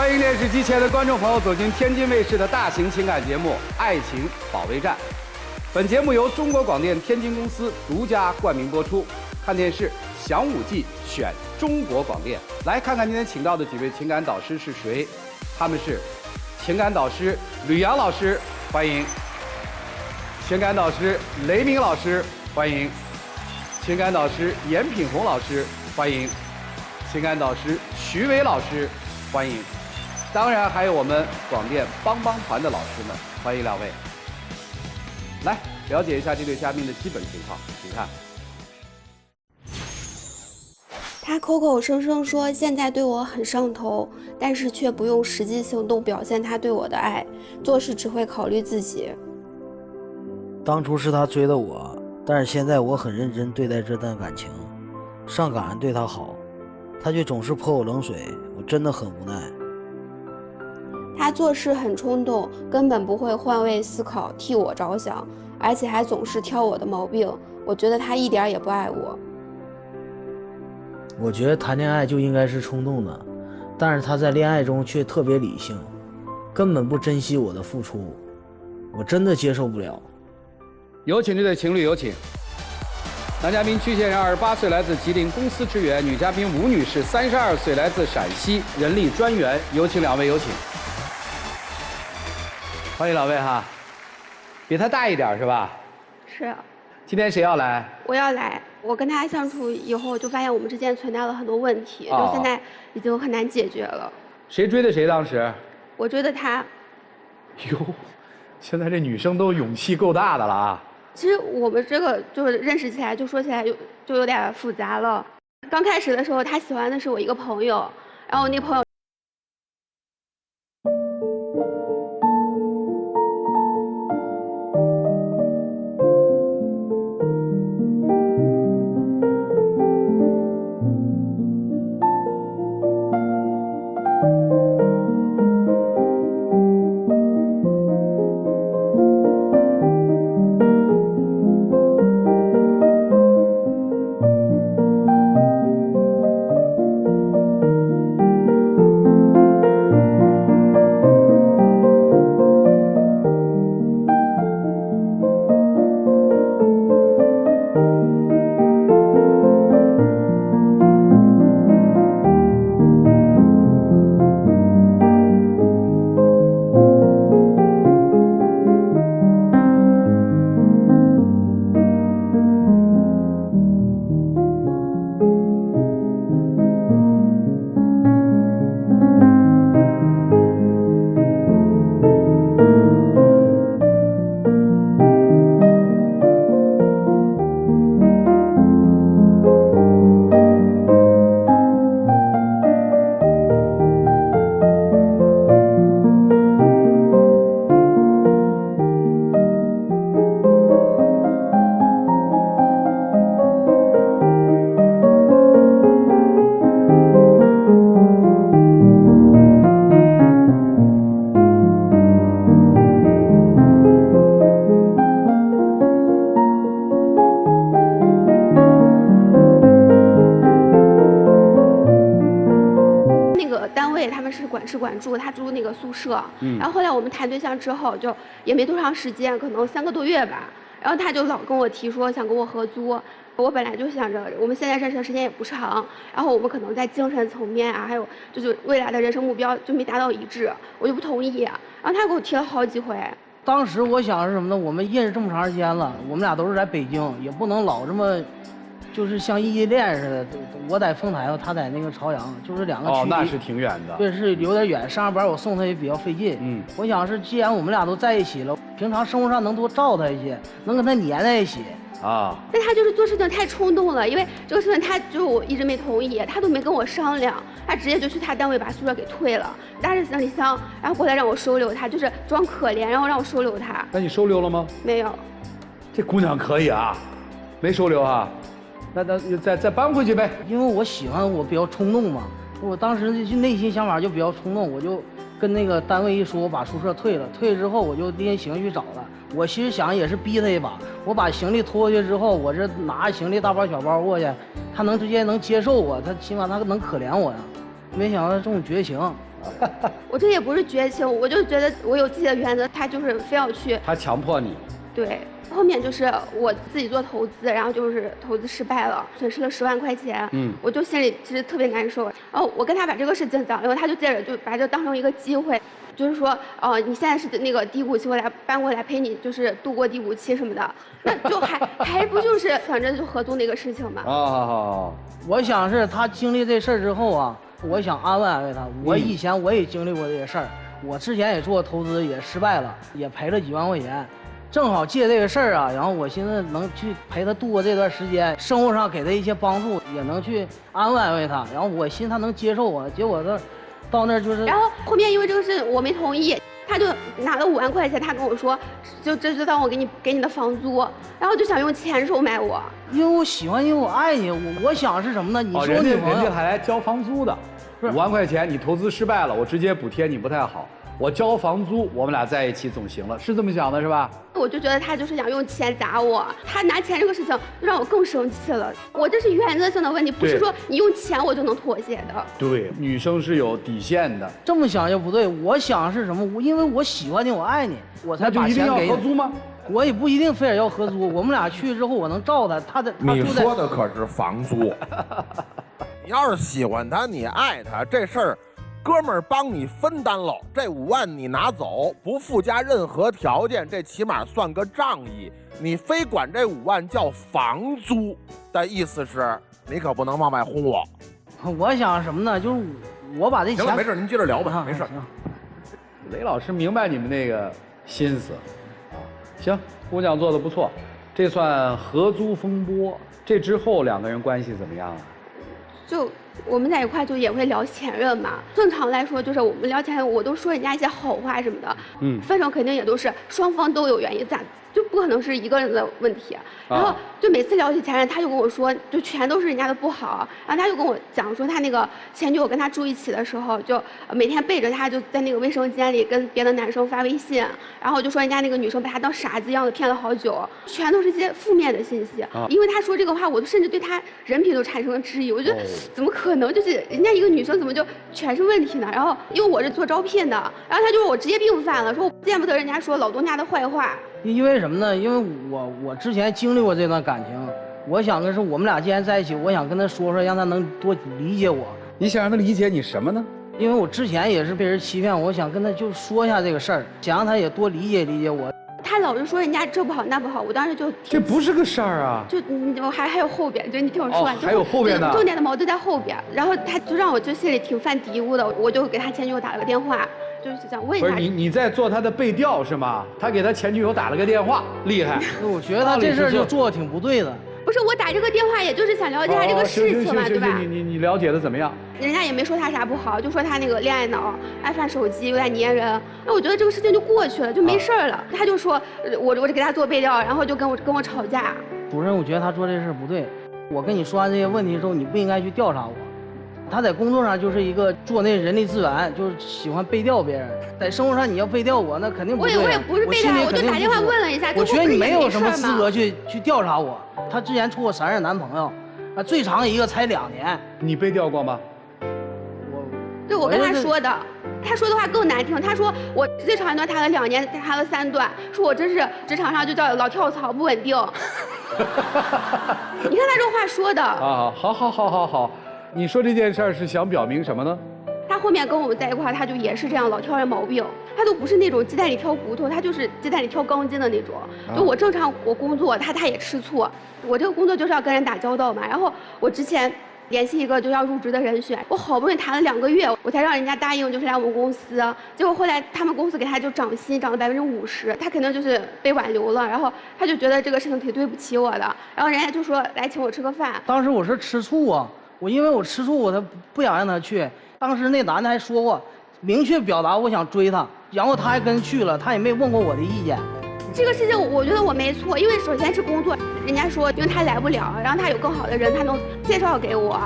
欢迎电视机前的观众朋友走进天津卫视的大型情感节目《爱情保卫战》。本节目由中国广电天津公司独家冠名播出。看电视享5季，选中国广电。来看看今天请到的几位情感导师是谁？他们是情感导师吕阳老师，欢迎；情感导师雷鸣老师，欢迎；情感导师严品红老师，欢迎；情感导师徐伟老师，欢迎。当然还有我们广电帮帮团的老师们，欢迎两位。来了解一下这对嘉宾的基本情况，请看。他口口声声说现在对我很上头，但是却不用实际行动表现他对我的爱，做事只会考虑自己。当初是他追的我，但是现在我很认真对待这段感情，上赶着对他好，他却总是泼我冷水，我真的很无奈。他做事很冲动，根本不会换位思考，替我着想，而且还总是挑我的毛病，我觉得他一点也不爱我。我觉得谈恋爱就应该是冲动的，但是他在恋爱中却特别理性，根本不珍惜我的付出，我真的接受不了。有请这对情侣，有请。男嘉宾曲先生28岁，来自吉林公司职员；女嘉宾吴女士32岁，来自陕西人力专员。有请两位，有请。欢迎两位哈，比他大一点是吧？是。今天谁要来？我要来。我跟他相处以后，就发现我们之间存在了很多问题，就现在已经很难解决了。谁追的谁当时？我追的他。哟，现在这女生都勇气够大的了啊！其实我们这个就是认识起来，就说起来就有点复杂了。刚开始的时候，他喜欢的是我一个朋友，然后我那个朋友。管住，他住那个宿舍，然后后来我们谈对象之后，就也没多长时间，可能3个多月吧。然后他就老跟我提说想跟我合租。我本来就想着我们现在认识的时间也不长，然后我们可能在精神层面啊，还有就是未来的人生目标就没达到一致，我就不同意。然后他给我提了好几回。当时我想是什么呢？我们认识这么长时间了，我们俩都是在北京，也不能老这么。就是像异地恋似的，我在丰台，他在那个朝阳，就是两个区。那是挺远的。对，是有点远，上下班我送他也比较费劲。我想是，既然我们俩都在一起了，平常生活上能多照他一些，能跟他黏在一起。但他就是做事情太冲动了，因为这个事情我一直没同意，他都没跟我商量，他直接就去他单位把宿舍给退了，拿着行李箱，然后过来让我收留他，就是装可怜，然后让我收留他。那你收留了吗？没有。这姑娘可以啊，没收留啊。那再搬回去呗。因为我喜欢，我比较冲动嘛，我当时内心想法就比较冲动，我就跟那个单位一说，我把宿舍退了。退了之后，我就拎行李去找了。我其实想也是逼他一把，我把行李拖下去之后，我这拿着行李大包小包过去，他直接能接受我，他起码他能可怜我呀。没想到这种绝情，我这也不是绝情，我就觉得我有自己的原则，他就是非要去，他强迫你。对。后面就是我自己做投资，然后就是投资失败了，损失了10万块钱。我就心里其实特别难受。然后我跟他把这个事情讲，然后他就接着就把这当成一个机会，就是说，你现在是那个低谷期，我搬过来陪你，就是度过低谷期什么的，那就还不就是想着就合租那个事情嘛。我想是他经历这事儿之后啊，我想安慰安慰他。我以前我也经历过这些事儿，我之前也做投资也失败了，也赔了几万块钱。正好借这个事儿啊，然后我寻思能去陪他度过这段时间，生活上给他一些帮助，也能去安慰安慰他。然后我寻思他能接受我，结果他到那儿就是。然后后面因为这个事我没同意，他就拿了5万块钱，他跟我说，这就当我给你的房租，然后就想用钱收买我。因为我喜欢你，我爱你，我想是什么呢？你说女朋友，人家还来交房租的，5万块钱你投资失败了，我直接补贴你不太好。我交房租，我们俩在一起总行了，是这么想的，是吧？我就觉得他就是想用钱砸我，他拿钱这个事情就让我更生气了。我这是原则性的问题，不是说你用钱我就能妥协的。对，女生是有底线的。这么想就不对，我想是什么？因为我喜欢你，我爱你，我才把钱给你。那就一定要合租吗？我也不一定非得要合租，我们俩去之后我能照他你说的可是房租。你要是喜欢他，你爱他，这事儿。哥们儿帮你分担了，这5万你拿走，不附加任何条件，这起码算个仗义。你非管这5万叫房租的意思是，你可不能往外轰我。我想什么呢？就是我把这钱。行了，没事，您接着聊吧，没事。雷老师明白你们那个心思，行，姑娘做的不错，这算合租风波。这之后2个人关系怎么样啊？就我们在一块就也会聊前任嘛。正常来说，就是我们聊前任，我都说人家一些好话什么的。分手肯定也都是双方都有原因，就不可能是一个人的问题。然后就每次聊起前任，他就跟我说，就全都是人家的不好。然后他就跟我讲说，他那个前女友跟他住一起的时候，就每天背着他就在那个卫生间里跟别的男生发微信，然后就说人家那个女生把他当傻子一样的骗了好久，全都是一些负面的信息。因为他说这个话，我都甚至对他人品都产生了质疑。我觉得怎么可能？就是人家一个女生怎么就全是问题呢？然后因为我是做招聘的，然后他就说我职业病犯了，说我见不得人家说老东家的坏话。因为什么呢？因为我之前经历过这段感情，我想的是我们俩既然在一起，我想跟他说，让他能多理解我。你想让他理解你什么呢？因为我之前也是被人欺骗，我想跟他就说一下这个事儿，想让他也多理解理解我。他老是说人家这不好那不好，我当时就这不是个事儿啊！就我还有后边，就你听我说完。还有后边呢。重点的矛盾在后边，然后他就让我就心里挺犯嘀咕的，我就给他前女友打了个电话。就是想问一下，不是你在做他的背调是吗？他给他前女友打了个电话，厉害。我觉得他这事就做的挺不对的。不是我打这个电话，也就是想了解一下这个事情嘛，对吧？你了解的怎么样？人家也没说他啥不好，就说他那个恋爱脑，爱翻手机，有点粘人。那我觉得这个事情就过去了，就没事了。他就说我就给他做背调，然后就跟我吵架。主任，我觉得他做这事不对。我跟你说完这些问题之后，你不应该去调查我。他在工作上就是一个做那人力资源，就是喜欢背调别人。在生活上你要背调我，那肯定不对。我也不是背调，我就打电话问了一下。我觉得你没有什么资格去调查我。他之前处过3任男朋友，最长一个才2年。你背调过吗？我跟他说的，他说的话更难听。他说我最长一段谈了2年，谈了3段，说我真是职场上就叫老跳槽，不稳定。你看他这话说的啊，好。你说这件事儿是想表明什么呢？他后面跟我们在一块儿，他就也是这样，老挑人毛病。他都不是那种鸡蛋里挑骨头，他就是鸡蛋里挑钢筋的那种。就我正常我工作，他也吃醋。我这个工作就是要跟人打交道嘛。然后我之前联系一个就要入职的人选，我好不容易谈了2个月，我才让人家答应就是来我们公司。结果后来他们公司给他就涨薪，涨了50%，他肯定就是被挽留了。然后他就觉得这个事情挺对不起我的，然后人家就说来请我吃个饭。当时我是吃醋啊。因为我吃醋，我不想让他去。当时那男的还说过，明确表达我想追他，然后他还跟去了，他也没问过我的意见。这个事情我觉得我没错，因为首先是工作，人家说因为他来不了，然后他有更好的人，他能介绍给我。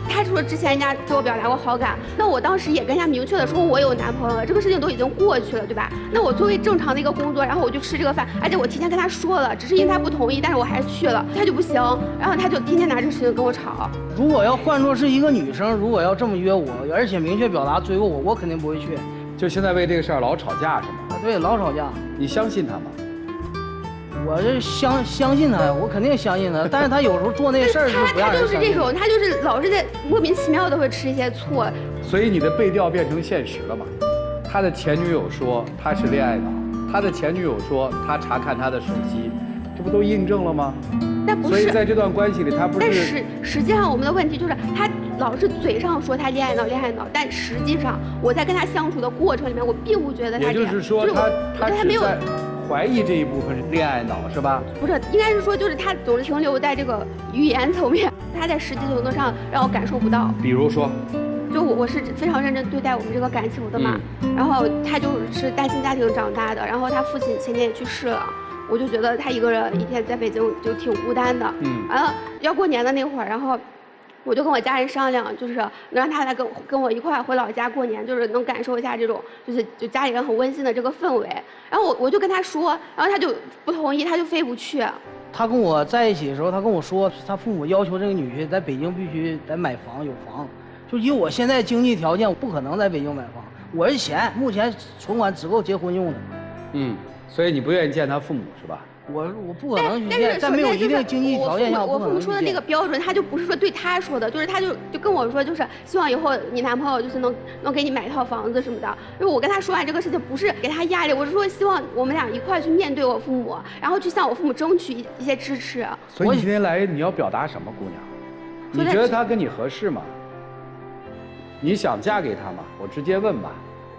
他说之前人家对我表达过好感，那我当时也跟人家明确的说我有男朋友了，这个事情都已经过去了，对吧？那我作为正常的一个工作，然后我就吃这个饭，而且我提前跟他说了，只是因为他不同意，但是我还是去了，他就不行，然后他就天天拿这个事情跟我吵。如果要换作是一个女生，如果要这么约我，而且明确表达追我，我肯定不会去。就现在为这个事儿老吵架是吗？对，老吵架。你相信他吗？我这相信他呀，我肯定相信他，但是他有时候做那事儿就不让人相信。他就是这种，他就是老是在莫名其妙的会吃一些醋。所以你的背调变成现实了嘛？他的前女友说他是恋爱脑，他的前女友说他查看他的手机，这不都印证了吗？但不是。所以在这段关系里，他不是。但实际上我们的问题就是他老是嘴上说他恋爱脑，但实际上我在跟他相处的过程里面，我并不觉得他这样。也就是说他没有怀疑这一部分是恋爱脑是吧？不是，应该是说就是他总是停留在这个语言层面，他在实际程度上让我感受不到。比如说，就我是非常认真对待我们这个感情的嘛，然后他就是单亲家庭长大的，然后他父亲前年也去世了，我就觉得他一个人一天在北京就挺孤单的。完了要过年的那会儿，然后我就跟我家人商量，就是能让他来跟我一块回老家过年，就是能感受一下这种就家里人很温馨的这个氛围。然后我就跟他说，然后他就不同意，他就非不去。他跟我在一起的时候，他跟我说，他父母要求这个女婿在北京必须得买房有房，就以我现在经济条件，我不可能在北京买房，我这钱目前存款只够结婚用的。所以你不愿意见他父母是吧？我不可能去见，在没有一定经济条件下，我父母说的那个标准，他就不是说对他说的，就是他就跟我说，就是希望以后你男朋友就是能给你买一套房子什么的。因为我跟他说完这个事情，不是给他压力，我是说希望我们俩一块去面对我父母，然后去向我父母争取一些支持。所以你今天来你要表达什么，姑娘？你觉得他跟你合适吗？你想嫁给他吗？我直接问吧。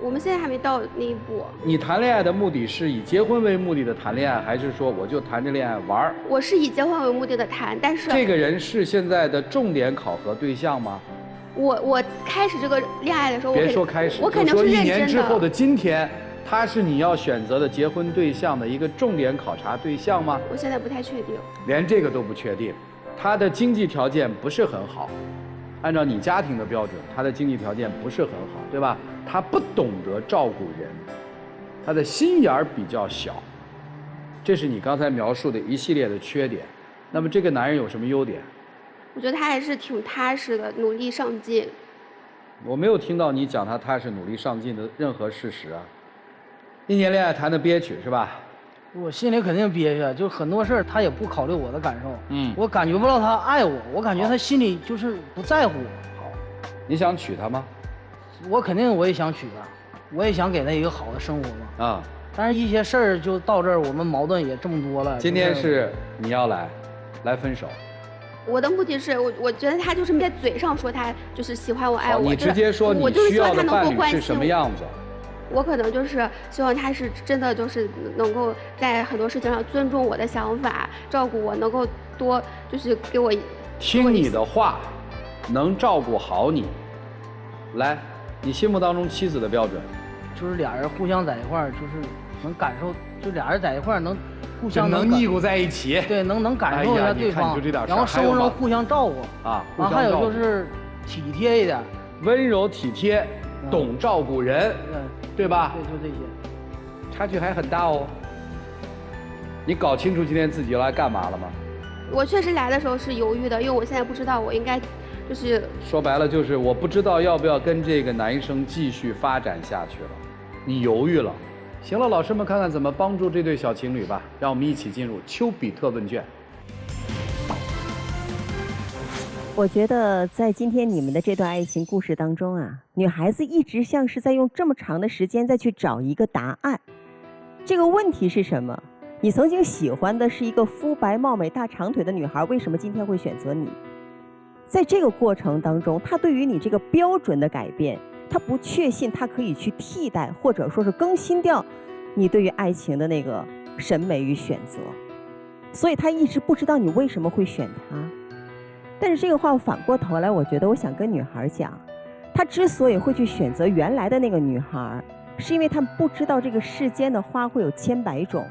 我们现在还没到那一步。你谈恋爱的目的是以结婚为目的的谈恋爱，还是说我就谈着恋爱玩？我是以结婚为目的的谈，但是这个人是现在的重点考核对象吗？我开始这个恋爱的时候，别说开始，我肯定是认真的。1年之后的今天，他是你要选择的结婚对象的一个重点考察对象吗？我现在不太确定，连这个都不确定。他的经济条件不是很好，按照你家庭的标准，他的经济条件不是很好，对吧？他不懂得照顾人，他的心眼儿比较小，这是你刚才描述的一系列的缺点。那么这个男人有什么优点？我觉得他还是挺踏实的，努力上进。我没有听到你讲他踏实努力上进的任何事实啊。1年恋爱谈的憋屈是吧？我心里肯定憋屈，就很多事儿他也不考虑我的感受。我感觉不到他爱我，我感觉他心里就是不在乎我。好，你想娶她吗？我肯定我也想娶她，我也想给她一个好的生活嘛。但是一些事儿就到这儿，我们矛盾也这么多了。今天是你要来分手。我的目的是我觉得他就是在嘴上说他就是喜欢我爱我。你直接说你需要的伴侣是什么样子？我可能就是希望他是真的就是能够在很多事情上尊重我的想法，照顾我，能够多就是给我听你的话，能照顾好你。来，你心目当中妻子的标准？就是俩人互相在一块儿，就是能感受，就俩人在一块儿能互相能腻咕在一起。对，能感受一下对方，然后生活中互相照顾啊。然后还有就是体贴一点，温柔体贴，懂照顾人。对吧？对，就这些，差距还很大哦。你搞清楚今天自己要来干嘛了吗？我确实来的时候是犹豫的，因为我现在不知道我应该就是说白了就是我不知道要不要跟这个男生继续发展下去了。你犹豫了。行了，老师们看看怎么帮助这对小情侣吧。让我们一起进入丘比特问卷。我觉得在今天你们的这段爱情故事当中啊，女孩子一直像是在用这么长的时间再去找一个答案。这个问题是什么？你曾经喜欢的是一个肤白貌美大长腿的女孩，为什么今天会选择你？在这个过程当中，她对于你这个标准的改变，她不确信她可以去替代或者说是更新掉你对于爱情的那个审美与选择，所以她一直不知道你为什么会选她。但是这个话反过头来，我觉得我想跟女孩讲，她之所以会去选择原来的那个女孩，是因为她不知道这个世间的花会有千百种。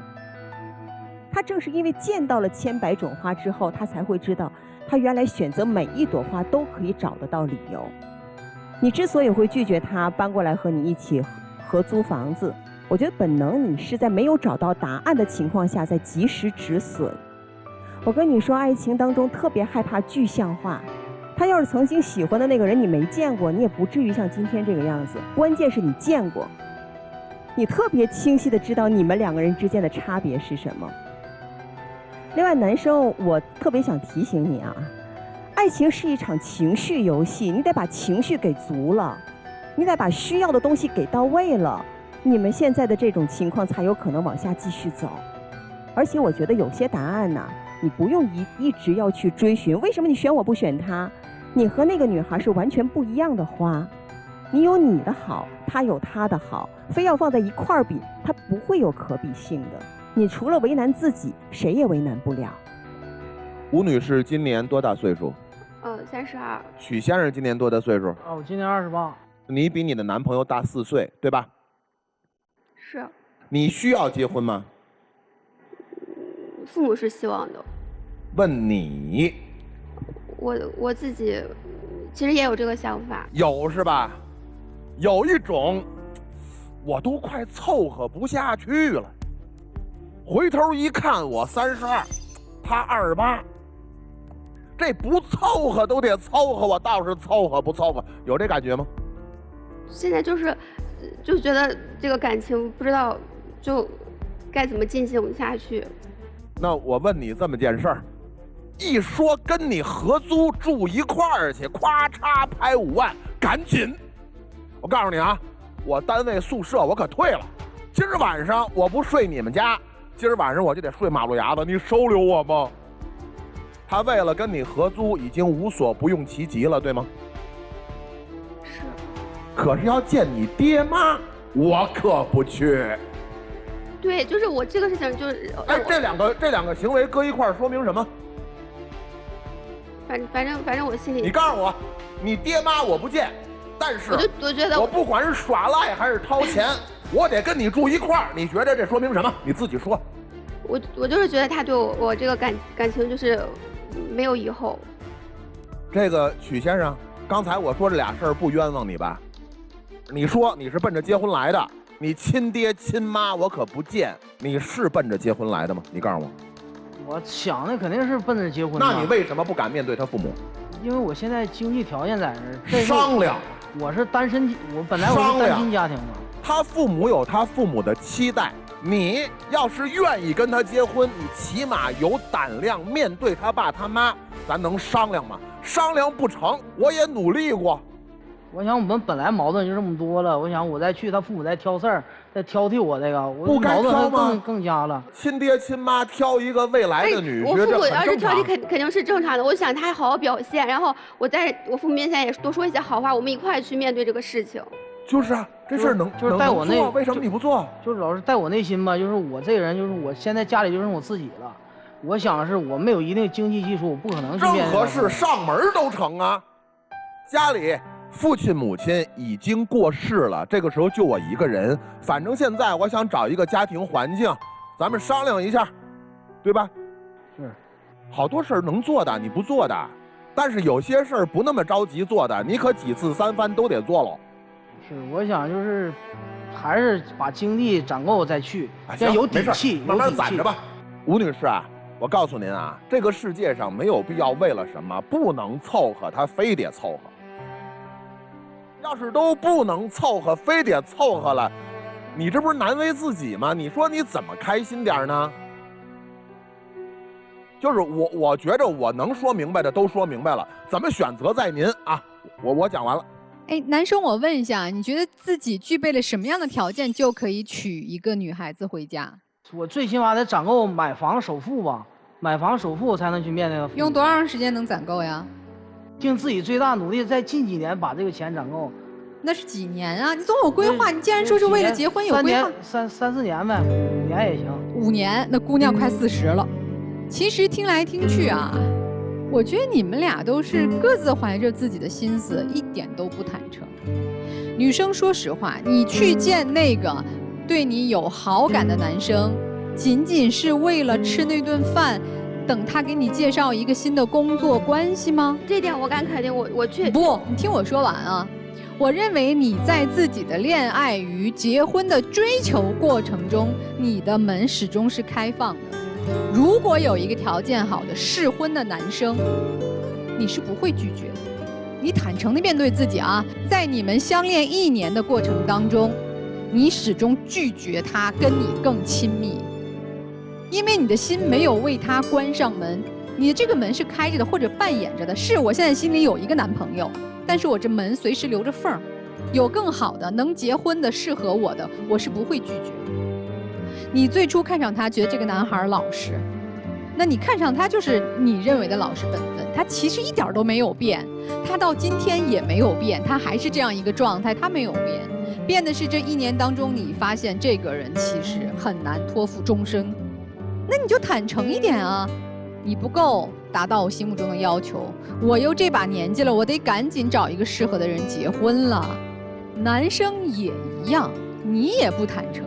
她正是因为见到了千百种花之后，她才会知道他原来选择每一朵花都可以找得到理由。你之所以会拒绝他搬过来和你一起合租房子，我觉得本能你是在没有找到答案的情况下在及时止损。我跟你说，爱情当中特别害怕具象化。他要是曾经喜欢的那个人你没见过，你也不至于像今天这个样子。关键是你见过，你特别清晰的知道你们两个人之间的差别是什么。另外，男生，我特别想提醒你啊，爱情是一场情绪游戏，你得把情绪给足了，你得把需要的东西给到位了，你们现在的这种情况才有可能往下继续走。而且我觉得有些答案呢，你不用一直要去追寻，为什么你选我不选他？你和那个女孩是完全不一样的花，你有你的好，她有她的好，非要放在一块儿比，它不会有可比性的。你除了为难自己，谁也为难不了。吴女士今年多大岁数？32。许先生今年多大岁数？我今年28。你比你的男朋友大4岁，对吧？是。你需要结婚吗？父母是希望的。问你。我自己其实也有这个想法。有是吧？有一种，我都快凑合不下去了。回头一看，我32，他28，这不凑合都得凑合，我倒是凑合不凑合，有这感觉吗？现在就觉得这个感情不知道就该怎么进行下去。那我问你这么件事儿，一说跟你合租住一块儿去，咵嚓拍5万，赶紧！我告诉你啊，我单位宿舍我可退了，今儿晚上我不睡你们家，今儿晚上我就得睡马路牙子，你收留我吗？他为了跟你合租，已经无所不用其极了，对吗？是。可是要见你爹妈，我可不去。对，就是我这个事情就是。哎，这两个行为搁一块儿说明什么？反正我心里。你告诉我，你爹妈我不见，但是我觉得我不管是耍赖还是掏钱，我得跟你住一块儿。你觉得这说明什么？你自己说。我就是觉得他对我这个感情就是没有以后。这个许先生，刚才我说这俩事儿不冤枉你吧？你说你是奔着结婚来的，你亲爹亲妈我可不见，你是奔着结婚来的吗？你告诉我。我想的肯定是奔着结婚。那你为什么不敢面对他父母？因为我现在经济条件在这儿。商量。我是单身，我本来我是单亲家庭嘛。他父母有他父母的期待，你要是愿意跟他结婚，你起码有胆量面对他爸他妈，咱能商量吗？商量不成，我也努力过。我想我们本来矛盾就这么多了，我想我再去，他父母再挑事儿，再挑剔我这个，我矛盾更加了。亲爹亲妈挑一个未来的女婿，我父母要是挑剔肯定是正常的。我想他好好表现，然后我在我父母面前也多说一些好话，我们一块去面对这个事情。就是啊，这事儿就是带我做，为什么你不做？就是老是带我内心吧，就是我这个人，就是我现在家里就剩我自己了。我想的是，我没有一定经济基础，我不可能去面对。任何事上门都成啊，家里。父亲母亲已经过世了，这个时候就我一个人。反正现在我想找一个家庭环境，咱们商量一下，对吧？是，好多事儿能做的你不做的，但是有些事儿不那么着急做的，你可几次三番都得做喽。是，我想就是还是把精力攒够再去，要有底气，慢慢攒着吧。吴女士啊，我告诉您啊，这个世界上没有必要为了什么不能凑合，他非得凑合。要是都不能凑合，非得凑合了，你这不是难为自己吗？你说你怎么开心点呢？就是我觉着我能说明白的都说明白了，怎么选择在您啊。我讲完了。哎，男生，我问一下，你觉得自己具备了什么样的条件就可以娶一个女孩子回家？我最起码得攒够买房首付吧，买房首付才能去面对。用多长时间能攒够呀？尽自己最大努力，在近几年把这个钱攒够。那是几年啊？你总有规划。你既然说是为了结婚有规划，三四年呗，5年也行。5年，那姑娘快40了。其实听来听去啊，我觉得你们俩都是各自怀着自己的心思，一点都不坦诚。女生，说实话，你去见那个对你有好感的男生，仅仅是为了吃那顿饭，等他给你介绍一个新的工作关系吗？这点我敢肯定，我确不，你听我说完啊。我认为你在自己的恋爱与结婚的追求过程中，你的门始终是开放的。如果有一个条件好的适婚的男生，你是不会拒绝的。你坦诚地面对自己啊，在你们相恋1年的过程当中，你始终拒绝他跟你更亲密，因为你的心没有为他关上门，你的这个门是开着的或者扮演着的。是我现在心里有一个男朋友，但是我这门随时留着缝儿，有更好的能结婚的适合我的，我是不会拒绝。你最初看上他，觉得这个男孩老实，那你看上他就是你认为的老实本分，他其实一点都没有变，他到今天也没有变，他还是这样一个状态，他没有变，变的是这1年当中你发现这个人其实很难托付终生，那你就坦诚一点啊，你不够达到我心目中的要求，我又这把年纪了，我得赶紧找一个适合的人结婚了。男生也一样，你也不坦诚，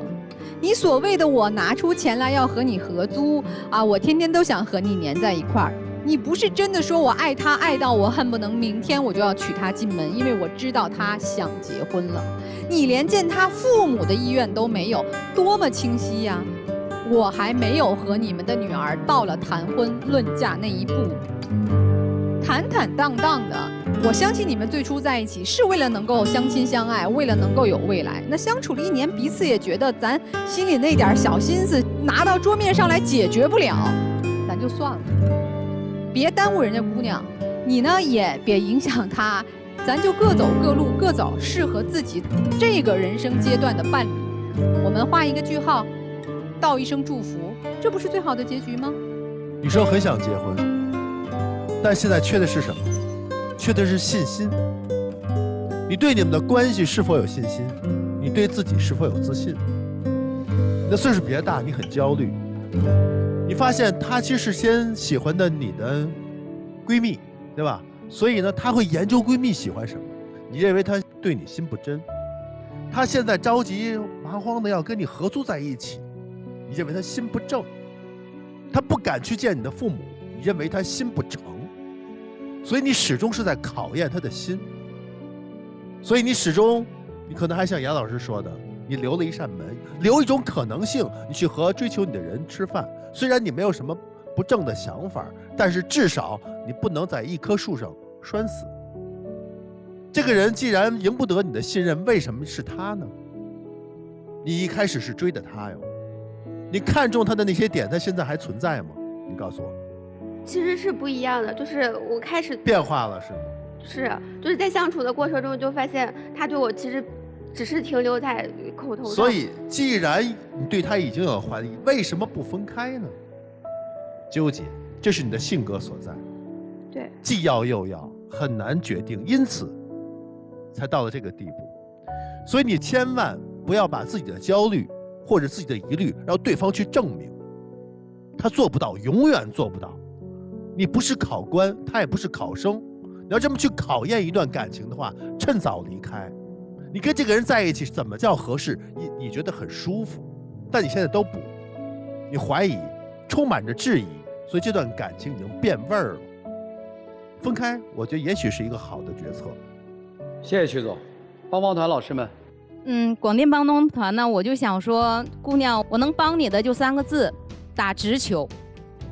你所谓的我拿出钱来要和你合租啊，我天天都想和你黏在一块儿，你不是真的说我爱他爱到我恨不能明天我就要娶她进门，因为我知道他想结婚了，你连见他父母的意愿都没有，多么清晰呀！我还没有和你们的女儿到了谈婚论嫁那一步，坦坦荡荡的。我相信你们最初在一起是为了能够相亲相爱，为了能够有未来。那相处了1年，彼此也觉得咱心里那点小心思拿到桌面上来解决不了，咱就算了，别耽误人家姑娘。你呢也别影响她，咱就各走各路，各找适合自己这个人生阶段的伴侣。我们画一个句号，道一声祝福，这不是最好的结局吗？女生很想结婚，但现在缺的是什么？缺的是信心。你对你们的关系是否有信心？你对自己是否有自信？你的岁数比较大，你很焦虑，你发现他其实是先喜欢的你的闺蜜，对吧？所以呢，他会研究闺蜜喜欢什么。你认为他对你心不真，他现在着急忙慌的要跟你合租在一起，你认为他心不正，他不敢去见你的父母，你认为他心不诚，所以你始终是在考验他的心。所以你始终，你可能还像杨老师说的，你留了一扇门，留一种可能性，你去和追求你的人吃饭。虽然你没有什么不正的想法，但是至少你不能在一棵树上拴死。这个人既然赢不得你的信任，为什么是他呢？你一开始是追的他哟，你看中他的那些点，他现在还存在吗？你告诉我。其实是不一样的，就是我开始变化了是吗？是，就是在相处的过程中就发现他对我其实只是停留在口头上。所以既然你对他已经有怀疑，为什么不分开呢？纠结，这是你的性格所在。对，既要又要，很难决定，因此才到了这个地步。所以你千万不要把自己的焦虑或者自己的疑虑让对方去证明，他做不到，永远做不到。你不是考官，他也不是考生，你要这么去考验一段感情的话，趁早离开。你跟这个人在一起怎么叫合适？你觉得很舒服，但你现在都不，你怀疑，充满着质疑，所以这段感情已经变味儿了。分开，我觉得也许是一个好的决策。谢谢曲总，帮帮团老师们。广电帮帮团呢，我就想说，姑娘，我能帮你的就3个字，打直球。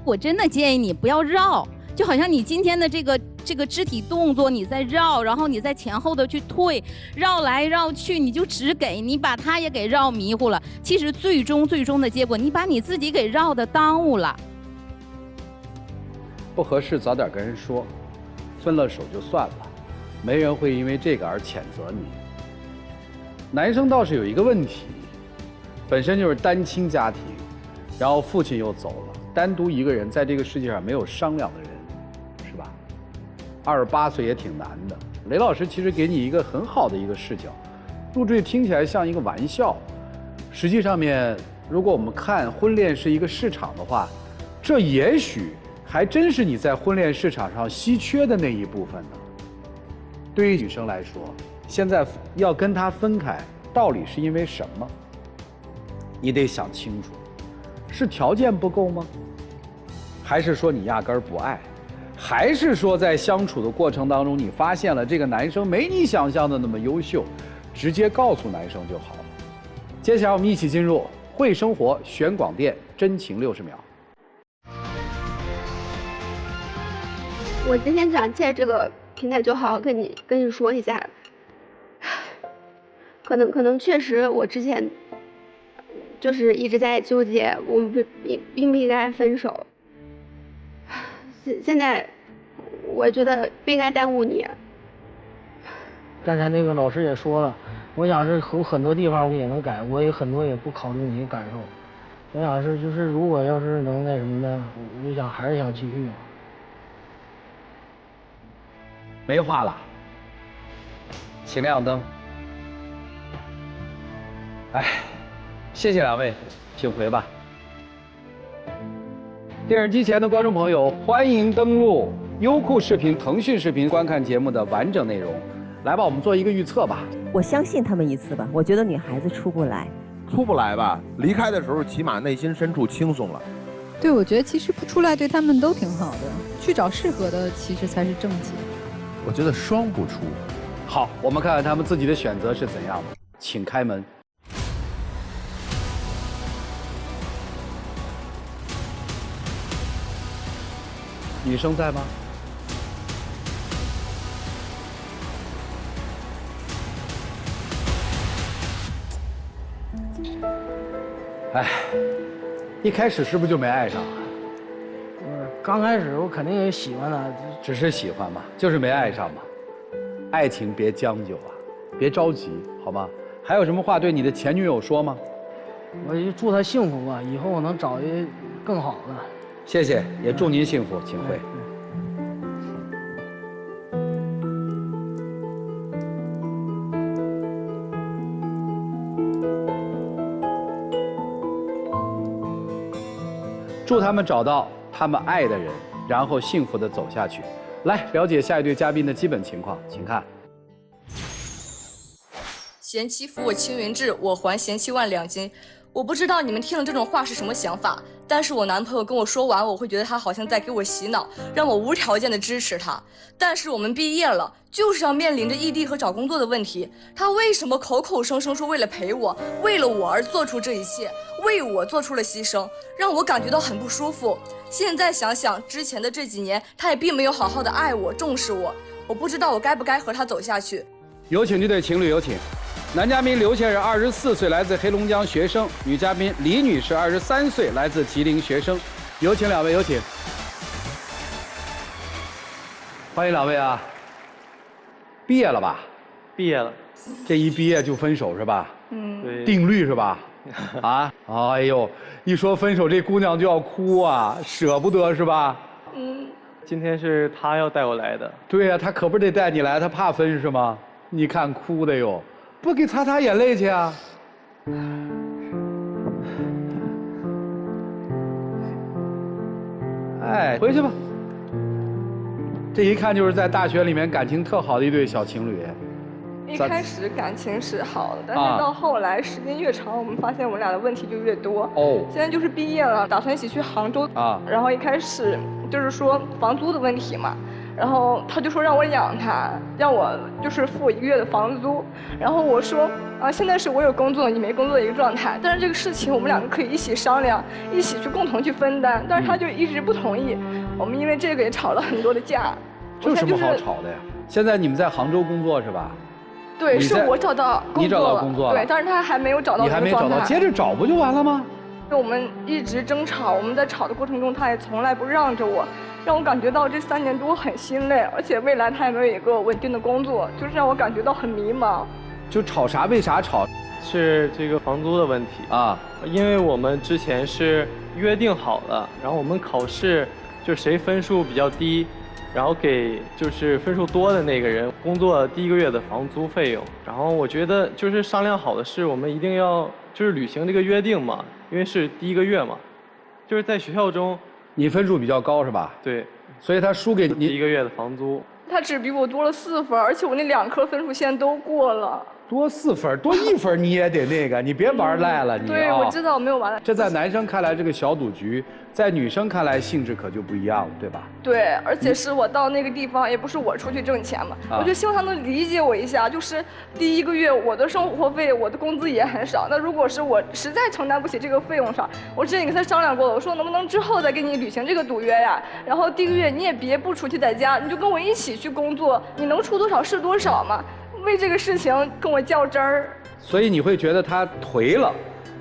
我真的建议你不要绕，就好像你今天的这个肢体动作，你在绕，然后你在前后的去退，绕来绕去，你就只给你把他也给绕迷糊了。其实最终的结果，你把你自己给绕的耽误了。不合适早点跟人说，分了手就算了，没人会因为这个而谴责你。男生倒是有一个问题，本身就是单亲家庭，然后父亲又走了，单独一个人在这个世界上没有商量的人，是吧？28岁也挺难的。雷老师其实给你一个很好的一个视角，录制听起来像一个玩笑，实际上面如果我们看婚恋是一个市场的话，这也许还真是你在婚恋市场上稀缺的那一部分呢。对于女生来说，现在要跟他分开，到底是因为什么？你得想清楚，是条件不够吗？还是说你压根儿不爱？还是说在相处的过程当中，你发现了这个男生没你想象的那么优秀，直接告诉男生就好了。接下来我们一起进入会生活选广电真情60秒。我今天想借这个平台就好好跟你说一下，可能确实我之前就是一直在纠结，我们应不应该分手。现在我觉得不应该耽误你。刚才那个老师也说了，我想是有很多地方我也能改，我也很多也不考虑你的感受。我想是就是如果要是能那什么的，我就想还是想继续。没话了，请亮灯。哎，谢谢两位，请回吧。电视机前的观众朋友，欢迎登录优酷视频、腾讯视频观看节目的完整内容。来吧，我们做一个预测吧。我相信他们一次吧，我觉得女孩子出不来。出不来吧？离开的时候起码内心深处轻松了。对，我觉得其实不出来对他们都挺好的，去找适合的其实才是正解。我觉得双不出。好，我们看看他们自己的选择是怎样的，请开门。女生在吗？哎，一开始是不是就没爱上？刚开始我肯定也喜欢他，只是喜欢嘛，就是没爱上嘛。爱情别将就啊，别着急，好吗？还有什么话对你的前女友说吗？我就祝她幸福吧，以后我能找一个更好的。谢谢，也祝您幸福，请回。祝他们找到他们爱的人，然后幸福地走下去。来了解下一对嘉宾的基本情况，请看。贤妻扶我青云志，我还贤妻万两金。我不知道你们听了这种话是什么想法，但是我男朋友跟我说完，我会觉得他好像在给我洗脑，让我无条件的支持他。但是我们毕业了，就是要面临着异地和找工作的问题。他为什么口口声声说为了陪我，为了我而做出这一切，为我做出了牺牲，让我感觉到很不舒服。现在想想之前的这几年，他也并没有好好的爱我、重视我，我不知道我该不该和他走下去。有请这对情侣，有请。男嘉宾刘先生24岁，来自黑龙江学生；女嘉宾李女士23岁，来自吉林学生。有请两位，有请。欢迎两位啊！毕业了吧？毕业了。这一毕业就分手是吧？对。定律是吧？啊！哎呦，一说分手，这姑娘就要哭啊，舍不得是吧？今天是他要带我来的。对呀，他可不得带你来，他怕分是吗？你看哭的哟。不给擦擦眼泪去啊！哎，回去吧。这一看就是在大学里面感情特好的一对小情侣。一开始感情是好的，但是到后来时间越长，我们发现我们俩的问题就越多。哦。现在就是毕业了，打算一起去杭州啊。然后一开始就是说房租的问题嘛。然后他就说让我养他，让我就是付1个月的房租。然后我说现在是我有工作，你没工作的一个状态，但是这个事情我们两个可以一起商量，一起去共同去分担。但是他就一直不同意，我们因为这个也吵了很多的架。这有什么好吵的呀？现在你们在杭州工作是吧？对，是我找到工作了。你找到工作了？对，但是他还没有找到。你还没找到，接着找不就完了吗？我们一直争吵，我们在吵的过程中，他也从来不让着我。让我感觉到这3年多很心累，而且未来他也没有一个稳定的工作，就是让我感觉到很迷茫。就吵啥？为啥吵？是这个房租的问题啊，因为我们之前是约定好了，然后我们考试就谁分数比较低，然后给就是分数多的那个人工作第1个月的房租费用。然后我觉得就是商量好的是我们一定要就是履行这个约定嘛，因为是第1个月嘛，就是在学校中。你分数比较高是吧？对，所以他输给你1个月的房租。他只比我多了4分，而且我那2科分数线都过了。多4分，多1分你也得那个，你别玩赖了你。对，我知道我没有玩赖。这在男生看来这个小赌局，在女生看来性质可就不一样了，对吧？对，而且是我到那个地方，也不是我出去挣钱嘛，我就希望他能理解我一下。就是第1个月我的生活费，我的工资也很少。那如果是我实在承担不起这个费用上，我之前也跟他商量过了，我说能不能之后再跟你履行这个赌约呀？然后第1个月你也别不出去在家，你就跟我一起去工作，你能出多少是多少嘛。为这个事情跟我较真儿，所以你会觉得他颓了，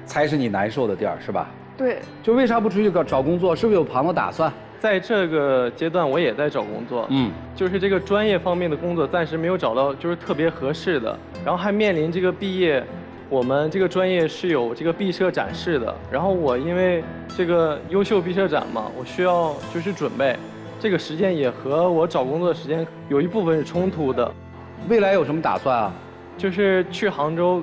才是你难受的地儿，是吧？对。就为啥不出去找工作？是不是有旁的打算？在这个阶段，我也在找工作。就是这个专业方面的工作暂时没有找到，就是特别合适的。然后还面临这个毕业，我们这个专业是有这个毕设展示的。然后我因为这个优秀毕设展嘛，我需要就是准备，这个时间也和我找工作的时间有一部分是冲突的。未来有什么打算啊？就是去杭州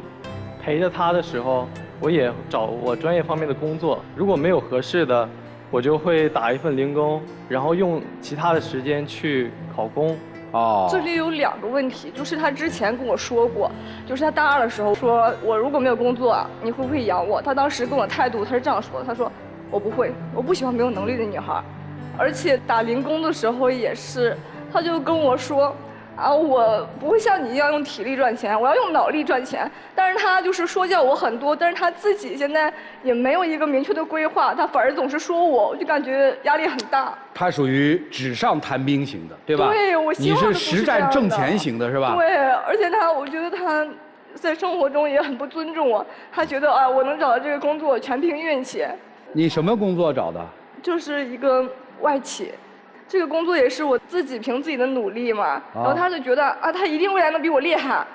陪着他的时候，我也找我专业方面的工作。如果没有合适的，我就会打一份零工，然后用其他的时间去考公。这里有2个问题，就是他之前跟我说过，就是他大2的时候说，我如果没有工作，你会不会养我？他当时跟我态度他是这样说的，他说我不会，我不喜欢没有能力的女孩。而且打零工的时候也是，他就跟我说。我不会像你一样用体力赚钱，我要用脑力赚钱。但是他就是说教我很多，但是他自己现在也没有一个明确的规划，他反而总是说我就感觉压力很大。他属于纸上谈兵型的，对吧？对，我希望你是实战挣钱型的，是吧？对，而且我觉得他在生活中也很不尊重我，他觉得我能找到这个工作全凭运气。你什么工作找的？就是一个外企。这个工作也是我自己凭自己的努力嘛，然后他就觉得他一定未来能比我厉害。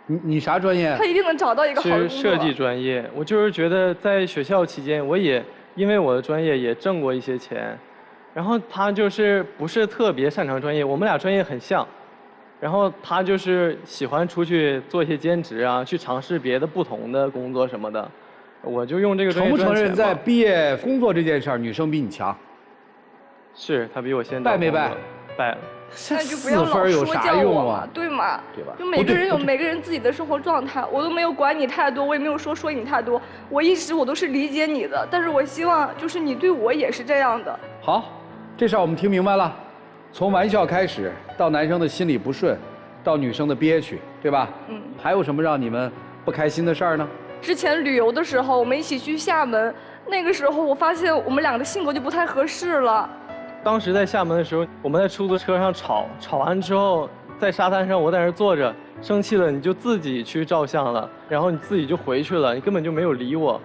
你啥专业？他一定能找到一个好的工作。是设计专业，我就是觉得在学校期间，我也因为我的专业也挣过一些钱，然后他就是不是特别擅长专业，我们俩专业很像，然后他就是喜欢出去做一些兼职啊，去尝试别的不同的工作什么的，我就用这个专业赚钱嘛。承不承认在毕业工作这件事儿，女生比你强？是他比我先败没败？败了。那就不要老说教我嘛，对吗？对吧？就每个人有每个人自己的生活状态，我都没有管你太多，我也没有说你太多，我一直都是理解你的，但是我希望就是你对我也是这样的。好，这事儿我们听明白了，从玩笑开始，到男生的心里不顺，到女生的憋屈，对吧？还有什么让你们不开心的事儿呢？之前旅游的时候，我们一起去厦门，那个时候我发现我们2个的性格就不太合适了。当时在厦门的时候，我们在出租车上吵完之后，在沙滩上我在那儿坐着，生气了你就自己去照相了，然后你自己就回去了，你根本就没有理我，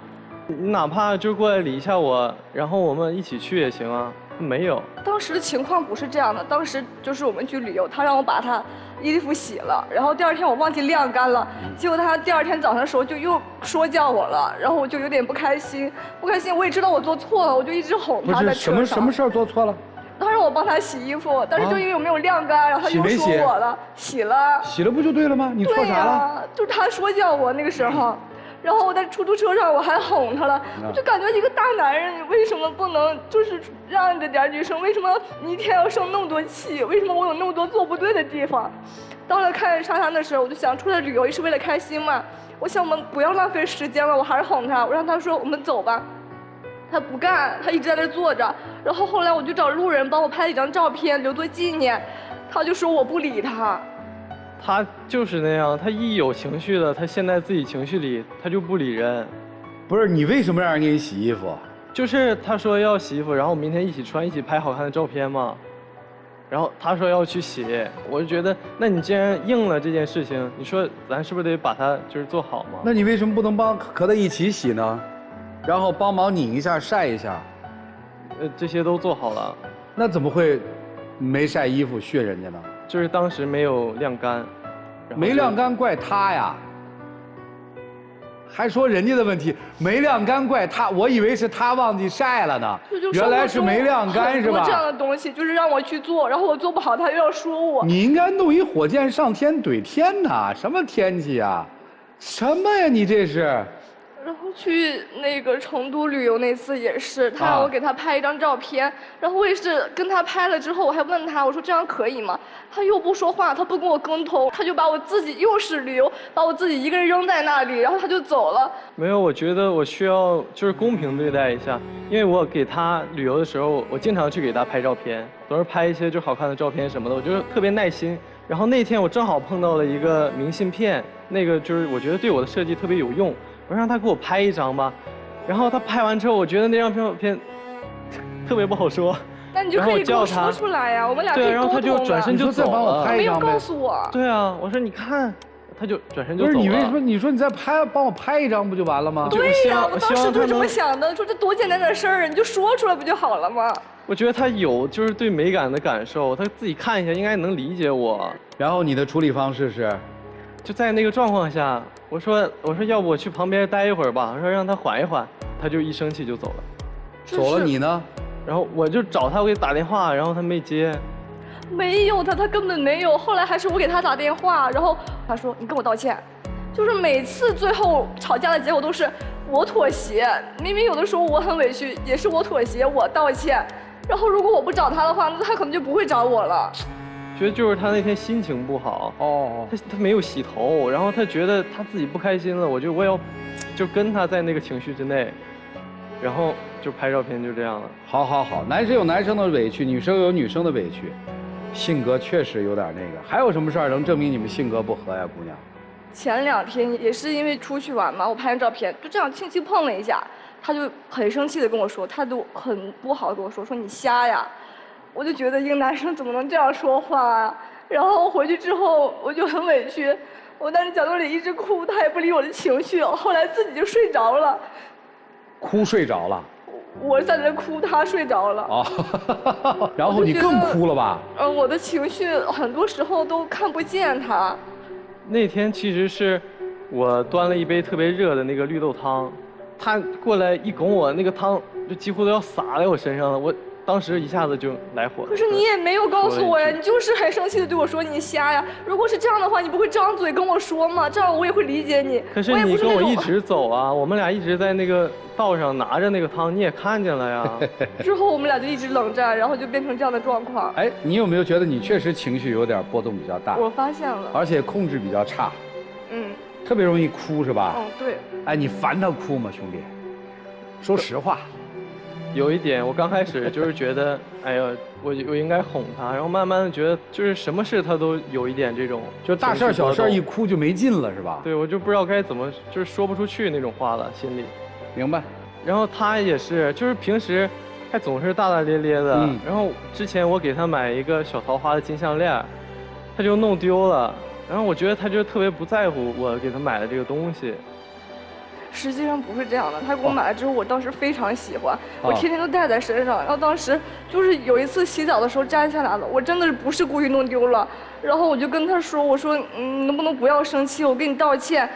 你哪怕就过来理一下我，然后我们一起去也行啊，没有。当时的情况不是这样的，当时就是我们去旅游，他让我把他衣服洗了，然后第2天我忘记晾干了，结果他第2天早上的时候就又说教我了，然后我就有点不开心，我也知道我做错了，我就一直哄他在车上。什么事儿做错了？他让我帮他洗衣服，但是就因为我没有晾干，然后他又说我了，洗了。洗了不就对了吗？你错啥了？就是他说教我那个时候，然后我在出租车上我还哄他了，我就感觉一个大男人，你为什么不能就是让着点女生？为什么你一天要生那么多气？为什么我有那么多做不对的地方？到了看沙滩的时候，我就想出来旅游也是为了开心嘛，我想我们不要浪费时间了，我还是哄他，我让他说我们走吧。他不干，他一直在那坐着。然后后来我就找路人帮我拍了一张照片留作纪念，他就说我不理他。他就是那样，他一有情绪了，他陷在自己情绪里，他就不理人。不是你为什么让人给你洗衣服？就是他说要洗衣服，然后明天一起穿，一起拍好看的照片嘛。然后他说要去洗，我就觉得，那你既然应了这件事情，你说咱是不是得把它就是做好嘛？那你为什么不能和他一起洗呢？然后帮忙拧一下、晒一下，这些都做好了。那怎么会没晒衣服训人家呢？就是当时没有晾干。没晾干怪他呀，还说人家的问题，没晾干怪他，我以为是他忘记晒了呢。原来是没晾干是吧？这样的东西就是让我去做，然后我做不好，他又要说我。你应该弄一火箭上天怼天呐！什么天气啊？什么呀？你这是？然后去那个成都旅游那次也是，他让我给他拍一张照片，然后我也是跟他拍了之后，我还问他，我说这样可以吗？他又不说话，他不跟我沟通，他就把我自己又是旅游，把我自己一个人扔在那里，然后他就走了。没有，我觉得我需要就是公平对待一下，因为我给他旅游的时候，我经常去给他拍照片，总是拍一些就好看的照片什么的，我就特别耐心。然后那天我正好碰到了一个明信片，那个就是我觉得对我的设计特别有用。我让他给我拍一张吧，然后他拍完之后，我觉得那张照片特别不好说。那你就可以跟我说出来呀，我们俩可以沟通。对，然后他就转身就走了。没有告诉我。对啊，我说你看，他就转身就走了。不是你为什么？你说你再帮我拍一张不就完了吗？对呀，我当时就是这么想的，说这多简单的事儿，你就说出来不就好了吗？我觉得他有就是对美感的感受，他自己看一下应该能理解我。然后你的处理方式是？就在那个状况下，我说要不我去旁边待一会儿吧，我说让他缓一缓，他就一生气就走了。走了你呢？然后我就找他，我给他打电话，然后他没接。没有他根本没有。后来还是我给他打电话，然后他说你跟我道歉。就是每次最后吵架的结果都是我妥协，明明有的时候我很委屈，也是我妥协，我道歉。然后如果我不找他的话，那他可能就不会找我了。觉得就是他那天心情不好他没有洗头，然后他觉得他自己不开心了，我要就跟他在那个情绪之内，然后就拍照片就这样了。好，男生有男生的委屈，女生有女生的委屈，性格确实有点那个。还有什么事儿能证明你们性格不合呀，姑娘？前2天也是因为出去玩嘛，我拍完照片就这样轻轻碰了一下，他就很生气的跟我说，态度很不好的跟我说你瞎呀。我就觉得一个男生怎么能这样说话啊？然后回去之后我就很委屈，我在角落里一直哭，他也不理我的情绪，后来自己就睡着了。哭睡着了？我在这哭，他睡着了。哦，然后你更哭了吧？我的情绪很多时候都看不见他。那天其实是我端了一杯特别热的那个绿豆汤，他过来一拱我，那个汤就几乎都要洒在我身上了，我当时一下子就来火了。可是你也没有告诉我呀，你就是很生气的对我说你瞎呀。如果是这样的话，你不会张嘴跟我说吗？这样我也会理解你。可是你跟我一直走啊，我们俩一直在那个道上拿着那个汤，你也看见了呀。之后我们俩就一直冷战，然后就变成这样的状况。哎，你有没有觉得你确实情绪有点波动比较大？我发现了。而且控制比较差。嗯。特别容易哭是吧？对。哎，你烦他哭吗，兄弟？说实话。有一点，我刚开始就是觉得，哎呀，我应该哄他，然后慢慢的觉得，就是什么事他都有一点这种，就大事小事一哭就没劲了，是吧？对，我就不知道该怎么，就是说不出去那种话了，心里。明白。然后他也是，就是平时还总是大大咧咧的，然后之前我给他买一个小桃花的金项链，他就弄丢了，然后我觉得他就特别不在乎我给他买的这个东西。实际上不是这样的，他给我买了之后，我当时非常喜欢，我天天都带在身上。然后当时就是有一次洗澡的时候摘下来了，我真的不是故意弄丢了。然后我就跟他说，我说能不能不要生气，我跟你道歉，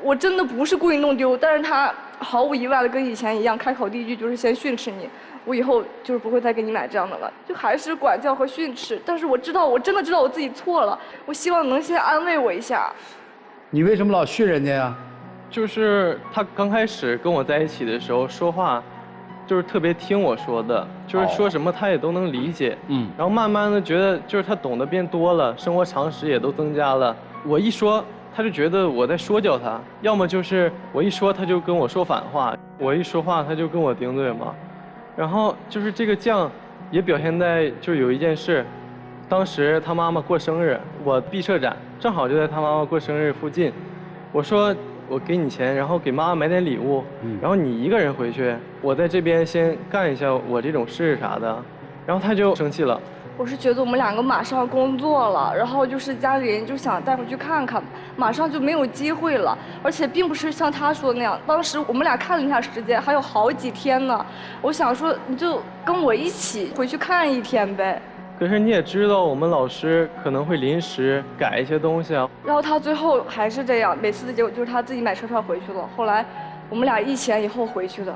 我真的不是故意弄丢。但是他毫无意外的跟以前一样，开口第一句就是先训斥你，我以后就是不会再给你买这样的了，就还是管教和训斥。但是我知道，我真的知道我自己错了，我希望能先安慰我一下。你为什么老训人家呀？就是他刚开始跟我在一起的时候说话，就是特别听我说的，就是说什么他也都能理解。然后慢慢的觉得就是他懂得变多了，生活常识也都增加了。我一说他就觉得我在说教他，要么就是我一说他就跟我说反话，我一说话他就跟我顶嘴嘛。然后就是这个犟也表现在就有一件事，当时他妈妈过生日，我毕设展正好就在他妈妈过生日附近，我说我给你钱，然后给妈妈买点礼物，然后你一个人回去，我在这边先干一下我这种事啥的，然后他就生气了。我是觉得我们2个马上工作了，然后就是家里人就想带回去看看，马上就没有机会了，而且并不是像他说的那样，当时我们俩看了一下时间，还有好几天呢。我想说你就跟我一起回去看1天呗。可是你也知道，我们老师可能会临时改一些东西啊。然后他最后还是这样，每次的结果就是他自己买车票回去了。后来我们俩1前1后回去的。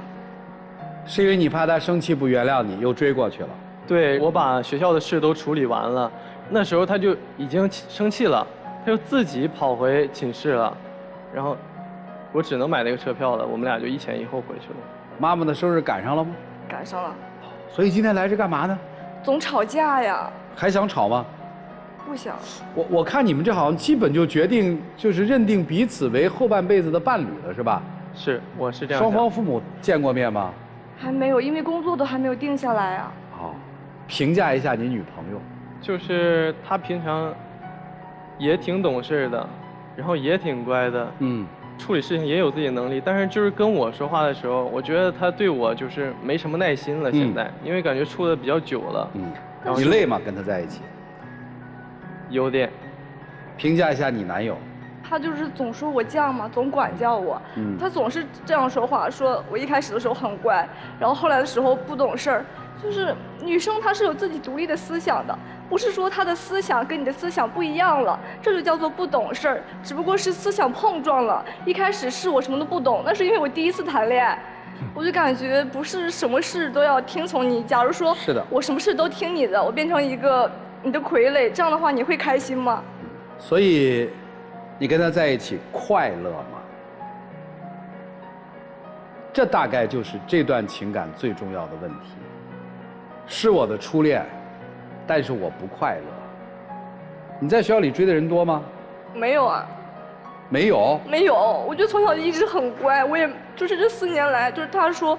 是因为你怕他生气不原谅你，又追过去了。对，我把学校的事都处理完了，那时候他就已经生气了，他就自己跑回寝室了，然后我只能买那个车票了，我们俩就1前1后回去了。妈妈的生日赶上了吗？赶上了。所以今天来是干嘛呢？总吵架呀。还想吵吗？不想。我看你们这好像基本就决定，就是认定彼此为后半辈子的伴侣了，是吧？是，我是这样。双方父母见过面吗？还没有，因为工作都还没有定下来啊。好，评价一下你女朋友。就是她平常也挺懂事的，然后也挺乖的，处理事情也有自己的能力，但是就是跟我说话的时候，我觉得她对我就是没什么耐心了。现在，因为感觉处的比较久了。你累吗？跟她在一起？有点。评价一下你男友。他就是总说我犟嘛，总管教我。他总是这样说话，说我一开始的时候很乖，然后后来的时候不懂事儿。就是女生她是有自己独立的思想的，不是说她的思想跟你的思想不一样了，这就叫做不懂事儿。只不过是思想碰撞了。一开始是我什么都不懂，那是因为我第一次谈恋爱，我就感觉不是什么事都要听从你。假如说是的，我什么事都听你的，我变成一个你的傀儡，这样的话你会开心吗？所以。你跟他在一起快乐吗？这大概就是这段情感最重要的问题。是我的初恋，但是我不快乐。你在学校里追的人多吗？没有啊。没有？没有，我就从小一直很乖，我也就是这4年来，就是他说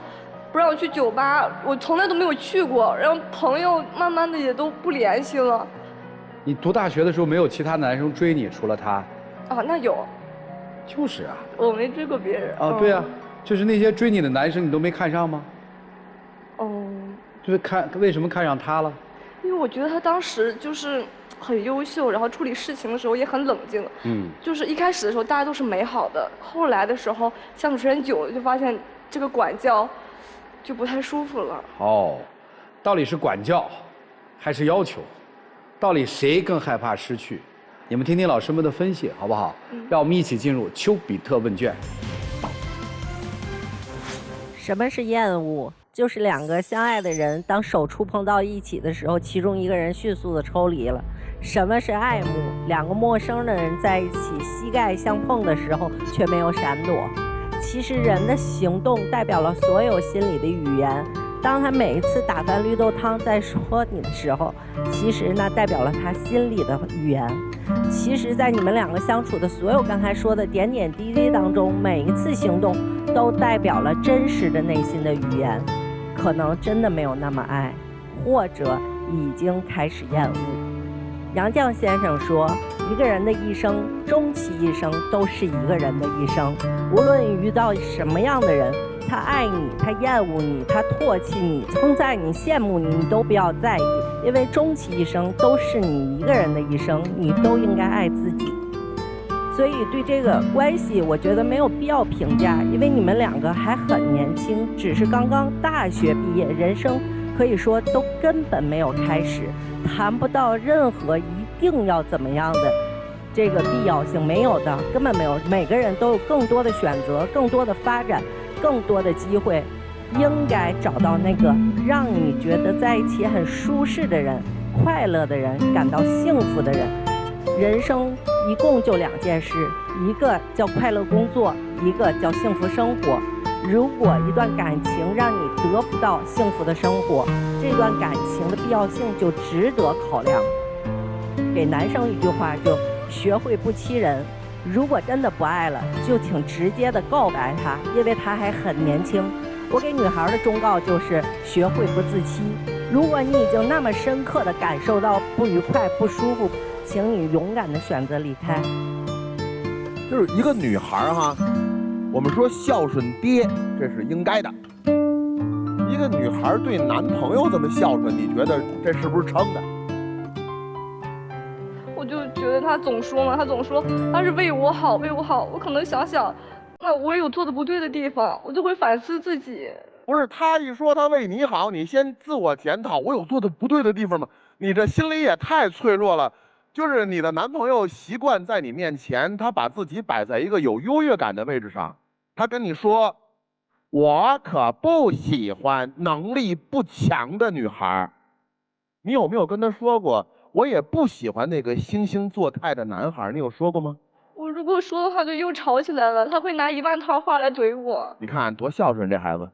不让我去酒吧，我从来都没有去过，然后朋友慢慢的也都不联系了。你读大学的时候没有其他男生追你，除了他？啊，那有。就是啊。我没追过别人。啊，对啊，就是那些追你的男生，你都没看上吗？就是为什么看上他了？因为我觉得他当时就是很优秀，然后处理事情的时候也很冷静。就是一开始的时候大家都是美好的，后来的时候相处时间久了，就发现这个管教就不太舒服了。哦，到底是管教还是要求？到底谁更害怕失去？你们听听老师们的分析，好不好？让我们一起进入丘比特问卷。什么是厌恶？就是2个相爱的人，当手触碰到一起的时候，其中一个人迅速的抽离了。什么是爱慕？2个陌生的人在一起，膝盖相碰的时候却没有闪躲。其实人的行动代表了所有心里的语言。当他每一次打翻绿豆汤在说你的时候，其实那代表了他心里的语言。其实在你们2个相处的所有刚才说的点点滴滴当中，每一次行动都代表了真实的内心的语言。可能真的没有那么爱，或者已经开始厌恶。杨绛先生说，一个人的一生，终其一生都是一个人的一生。无论遇到什么样的人，他爱你，他厌恶你，他唾弃你，称赞你，羡慕你，你都不要在意，因为终其一生都是你一个人的一生，你都应该爱自己。所以对这个关系，我觉得没有必要评价，因为你们2个还很年轻，只是刚刚大学毕业，人生可以说都根本没有开始，谈不到任何一定要怎么样的这个必要性，没有的，根本没有。每个人都有更多的选择，更多的发展，更多的机会，应该找到那个让你觉得在一起很舒适的人，快乐的人，感到幸福的人。人生一共就2件事，一个叫快乐工作，一个叫幸福生活。如果一段感情让你得不到幸福的生活，这段感情的必要性就值得考量。给男生一句话，就学会不欺人。如果真的不爱了，就请直接的告白他，因为他还很年轻。我给女孩的忠告就是学会不自欺。如果你已经那么深刻的感受到不愉快、不舒服，请你勇敢的选择离开。就是一个女孩哈，我们说孝顺爹，这是应该的。一个女孩对男朋友这么孝顺，你觉得这是不是撑的？我就觉得他总说嘛，他总说他是为我好，为我好。我可能想想，那我也有做的不对的地方，我就会反思自己。不是他一说他为你好，你先自我检讨，我有做的不对的地方吗？你这心里也太脆弱了。就是你的男朋友习惯在你面前，他把自己摆在一个有优越感的位置上，他跟你说，我可不喜欢能力不强的女孩。你有没有跟他说过，我也不喜欢那个惺惺作态的男孩？你有说过吗？我如果说的话就又吵起来了，他会拿1万套话来怼我。你看多孝顺这孩子。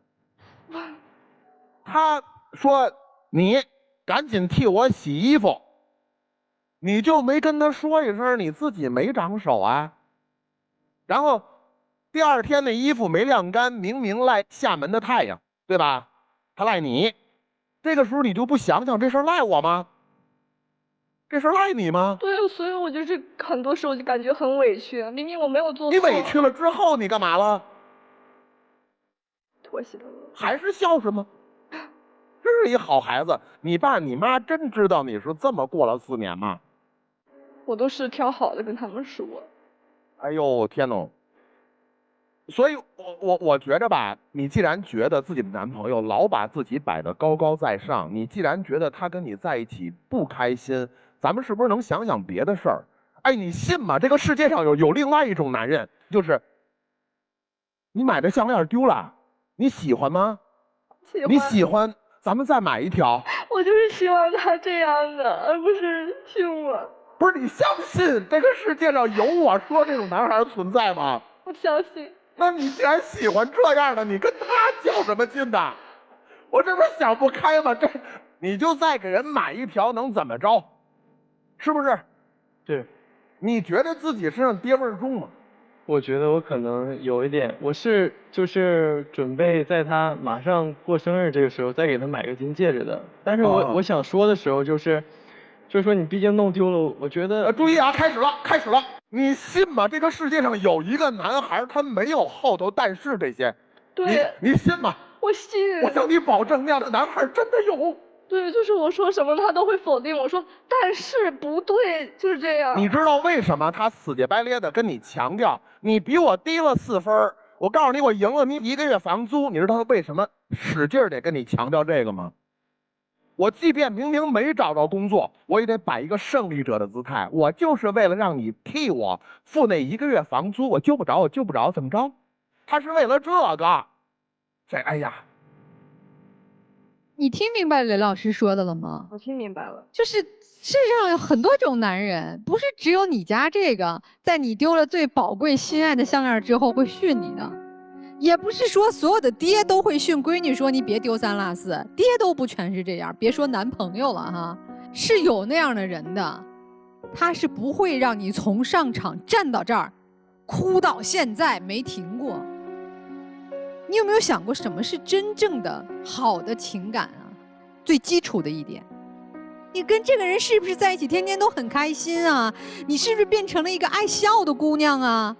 他说你赶紧替我洗衣服，你就没跟他说一声你自己没长手啊？然后第2天那衣服没晾干，明明赖厦门的太阳，对吧？他赖你，这个时候你就不想想这事儿赖我吗？这事儿赖你吗？对，所以我就是很多时候就感觉很委屈，明明我没有做错。你委屈了之后你干嘛了？妥协了。还是孝顺吗？这是一好孩子。你爸你妈真知道你是这么过了4年吗？我都是挑好的跟他们说。哎呦天哪！所以我觉着吧，你既然觉得自己的男朋友老把自己摆得高高在上，你既然觉得他跟你在一起不开心，咱们是不是能想想别的事儿？哎，你信吗？这个世界上有另外一种男人，就是你买的项链丢了，你喜欢吗？喜欢。你喜欢，咱们再买一条。我就是希望他这样的，而不是训我。不是，你相信这个世界上有我说这种男孩存在吗？我相信。那你既然喜欢这样的，你跟他较什么劲呢？我这不是想不开吗？这你就再给人买一条能怎么着？是不是？是。你觉得自己身上爹味重吗？我觉得我可能有一点，我就是准备在他马上过生日这个时候再给他买个金戒指的。但是我想说的时候就是说你毕竟弄丢了，我觉得注意啊，开始了。你信吗？这个世界上有一个男孩，他没有后头但是这些。对。你信吗？我信。我向你保证，那样的男孩真的有。对，就是我说什么他都会否定我说，但是不对，就是这样。你知道为什么他死乞白咧的跟你强调，你比我低了4分，我告诉你我赢了你1个月房租，你知道他为什么使劲得跟你强调这个吗？我即便明明没找到工作，我也得摆一个胜利者的姿态，我就是为了让你替我付那1个月房租，我救不着，怎么着？他是为了这个，哎呀。你听明白雷老师说的了吗？我听明白了，就是世界上有很多种男人，不是只有你家这个，在你丢了最宝贵心爱的项链之后会训你的，也不是说所有的爹都会训闺女说你别丢3落4，爹都不全是这样，别说男朋友了哈，是有那样的人的，他是不会让你从上场站到这儿，哭到现在没停过。你有没有想过什么是真正的好的情感啊？最基础的一点，你跟这个人是不是在一起天天都很开心啊？你是不是变成了一个爱笑的姑娘啊？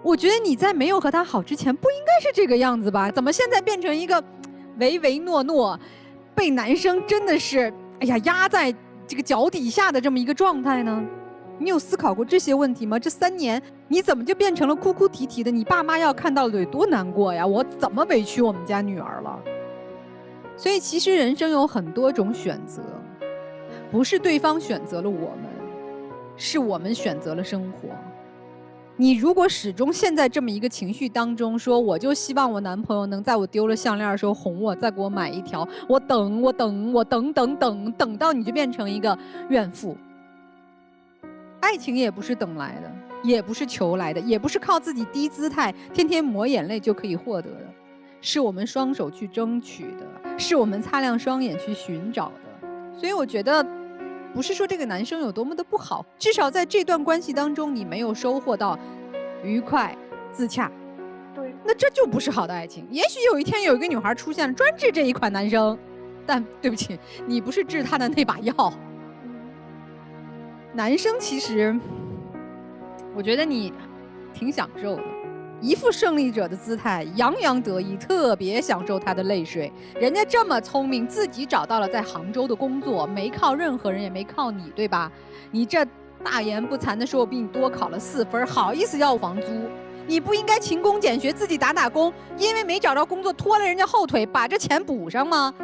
我觉得你在没有和他好之前不应该是这个样子吧？怎么现在变成一个唯唯诺诺，被男生真的是哎呀压在这个脚底下的这么一个状态呢？你有思考过这些问题吗？这3年你怎么就变成了哭哭啼啼的？你爸妈要看到了得多难过呀！我怎么委屈我们家女儿了？所以其实人生有很多种选择，不是对方选择了我们，是我们选择了生活。你如果始终陷在这么一个情绪当中，说我就希望我男朋友能在我丢了项链的时候哄我，再给我买一条，我等到你就变成一个怨妇。爱情也不是等来的，也不是求来的，也不是靠自己低姿态天天抹眼泪就可以获得的，是我们双手去争取的，是我们擦亮双眼去寻找的。所以我觉得不是说这个男生有多么的不好，至少在这段关系当中你没有收获到愉快自洽，对，那这就不是好的爱情。也许有一天有一个女孩出现了专治这一款男生，但对不起，你不是治他的那把药。男生其实我觉得你挺享受的，一副胜利者的姿态，洋洋得意，特别享受他的泪水。人家这么聪明，自己找到了在杭州的工作，没靠任何人，也没靠你，对吧？你这大言不惭的说我比你多考了4分，好意思要房租？你不应该勤工俭学，自己打工，因为没找着工作拖了人家后腿，把这钱补上吗？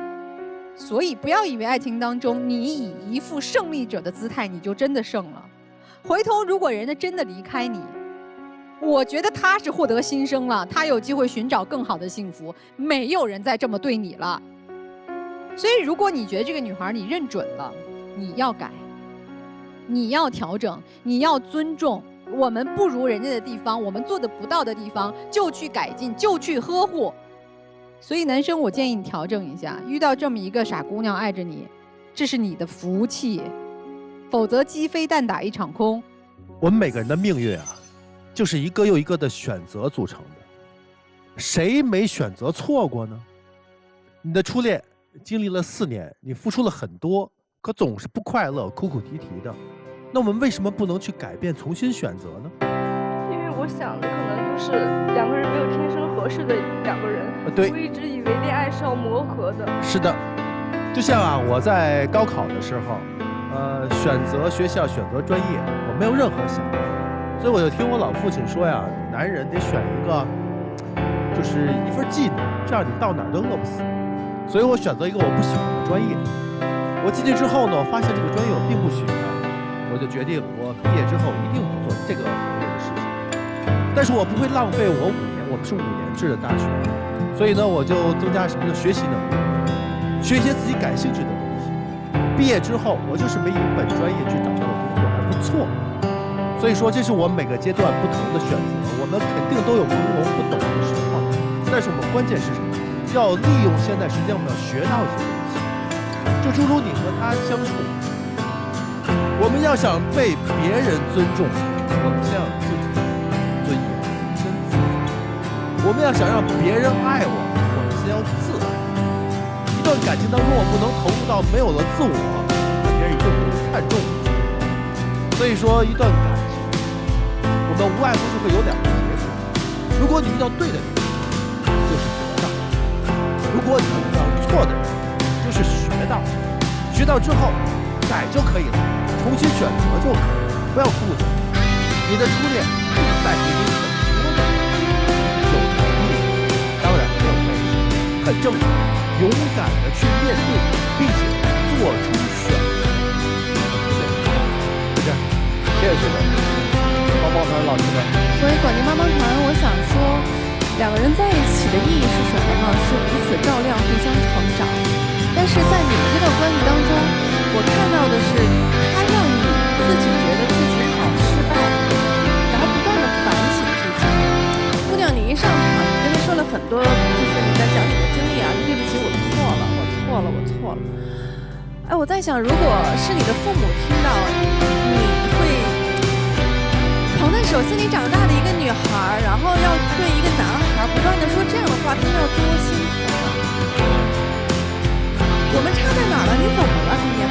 所以不要以为爱情当中你以一副胜利者的姿态你就真的胜了，回头如果人家真的离开你，我觉得他是获得新生了，他有机会寻找更好的幸福，没有人再这么对你了。所以如果你觉得这个女孩你认准了，你要改，你要调整，你要尊重我们不如人家的地方，我们做的不到的地方，就去改进，就去呵护。所以男生，我建议你调整一下，遇到这么一个傻姑娘爱着你，这是你的福气，否则鸡飞蛋打一场空。我们每个人的命运啊，就是一个又一个的选择组成的，谁没选择错过呢？你的初恋经历了4年，你付出了很多，可总是不快乐，苦苦啼啼的。那我们为什么不能去改变，重新选择呢？因为我想的可能就是2个人没有天生合适的2个人。对，我一直以为恋爱是要磨合的。是的，就像啊，我在高考的时候，选择学校、选择专业，我没有任何想法，所以我就听我老父亲说呀，男人得选一个，就是一份技能，这样你到哪儿都饿不死。所以我选择一个我不喜欢的专业。我进去之后呢，我发现这个专业我并不喜欢，我就决定我毕业之后一定不做这个行业的事情。但是我不会浪费我5年，我们是5年制的大学，所以呢，我就增加什么呢？学习能力，学一些自己感兴趣的东西。毕业之后，我就是没以本专业去找到的工作，还不错。所以说，这是我们每个阶段不同的选择。我们肯定都有朦胧不懂的时候，但是我们关键是什么？要利用现在时间，我们要学到一些东西。就诸如你和他相处，我们要想被别人尊重，我们先要自己尊严，先自重。我们要想让别人爱我，我们先要自爱。一段感情当中，我不能投入到没有了自我，别人一定不会看重你。所以说，一段感情，我们无外乎是会有2个结果。如果你遇到对的人，就是得到；如果你遇到错的人，就是学到。学到之后，改就可以了，重新选择就可以了，不要顾忌。你的初恋不带给你很多的有能力，当然没有关系，很正常。勇敢的去面对，并且做出选择。就这样，谢谢学长。帮帮团老师们，作为广电帮帮团，我想说，2个人在一起的意义是什么呢？是彼此照亮，互相成长。但是在你们这段关系当中，我看到的是，他让你自己觉得自己好失败，然后不断的反省自己。姑娘，你一上场，你跟他说了很多，就是你在讲你的经历啊，对不起，我错了，我错了，我错了。哎，我在想，如果是你的父母听到，你会捧在手心里长大的一个女孩，然后要对一个男孩不断的说这样的话，他们要多辛苦啊！我们差在哪儿了？你怎么了，姑娘？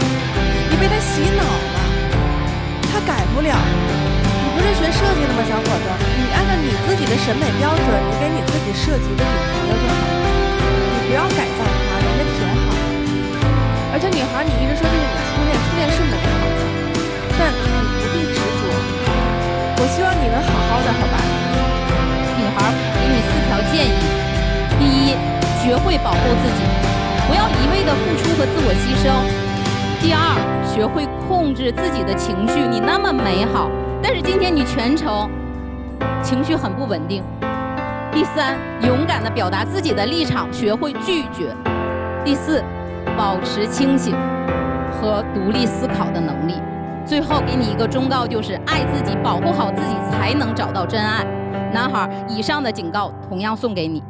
你被他洗脑了，他改不了。你不是学设计的吗，小伙子？你按照你自己的审美标准，你给你自己设计一个女朋友就好了，你不要改造她，人家挺好的。而且女孩，你一直说这是你初恋，初恋是美好的，但你不必执着。我希望你能好好的，好吧？女孩，给你4条建议：第一，学会保护自己。不要一味的付出和自我牺牲。第2，学会控制自己的情绪。你那么美好，但是今天你全程情绪很不稳定。第3，勇敢的表达自己的立场，学会拒绝。第4，保持清醒和独立思考的能力。最后给你一个忠告，就是爱自己，保护好自己，才能找到真爱。男孩，以上的警告同样送给你。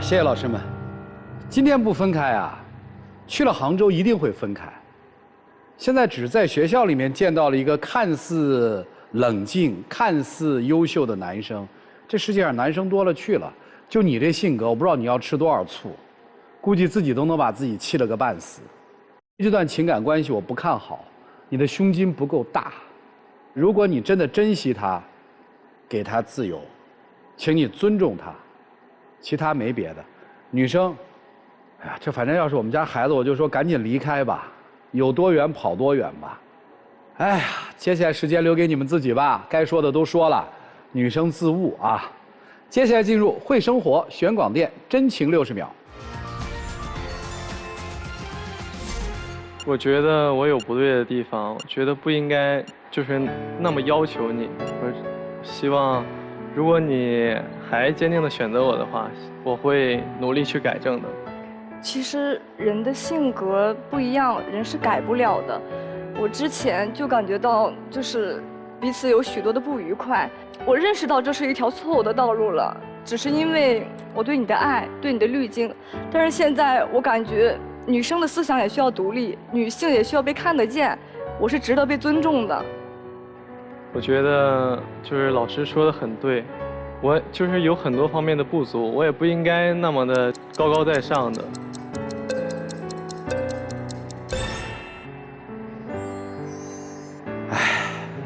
谢谢老师们。今天不分开啊，去了杭州一定会分开。现在只在学校里面见到了一个看似冷静、看似优秀的男生，这世界上男生多了去了，就你这性格，我不知道你要吃多少醋，估计自己都能把自己气了个半死。这段情感关系我不看好，你的胸襟不够大。如果你真的珍惜他，给他自由，请你尊重他，其他没别的。女生。哎呀，这反正要是我们家孩子，我就说赶紧离开吧，有多远跑多远吧。哎呀，接下来时间留给你们自己吧，该说的都说了，女生自悟啊。接下来进入会生活选广电真情60秒。我觉得我有不对的地方，我觉得不应该就是那么要求你。我希望，如果你还坚定的选择我的话，我会努力去改正的。其实人的性格不一样，人是改不了的。我之前就感觉到，就是彼此有许多的不愉快。我认识到这是一条错误的道路了，只是因为我对你的爱，对你的滤镜。但是现在我感觉女生的思想也需要独立，女性也需要被看得见，我是值得被尊重的。我觉得就是老师说的很对，我就是有很多方面的不足，我也不应该那么的高高在上的。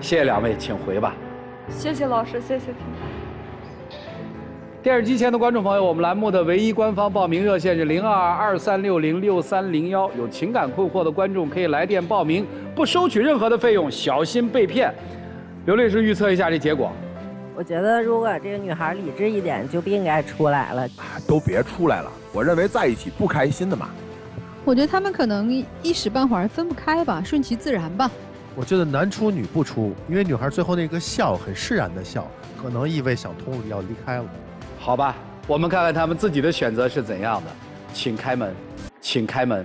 谢谢两位，请回吧。谢谢老师，谢谢。电视机前的观众朋友，我们栏目的唯一官方报名热线是0223606301，有情感困惑的观众可以来电报名，不收取任何的费用，小心被骗。刘律师预测一下这结果。我觉得如果这个女孩理智一点，就不应该出来了。都别出来了，我认为在一起不开心的嘛。我觉得他们可能一时半会儿分不开吧，顺其自然吧。我觉得男出女不出，因为女孩最后那个笑很释然的笑，可能意味想通了要离开了。好吧，我们看看他们自己的选择是怎样的，请开门，请开门。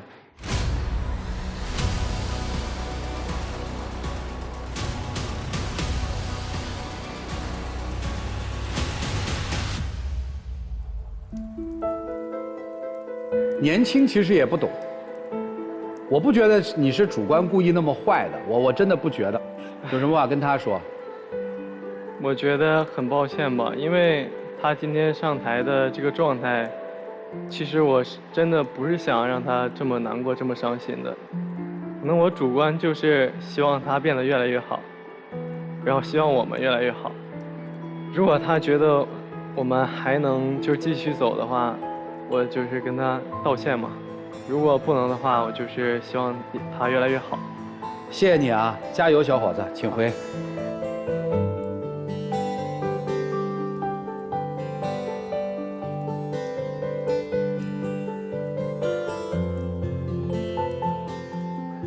年轻其实也不懂，我不觉得你是主观故意那么坏的，我真的不觉得。有什么话跟他说？我觉得很抱歉吧，因为他今天上台的这个状态，其实我是真的不是想让他这么难过、这么伤心的。可能我主观就是希望他变得越来越好，然后希望我们越来越好。如果他觉得我们还能就继续走的话，我就是跟他道歉嘛。如果不能的话，我就是希望他越来越好。谢谢你啊，加油，小伙子，请回。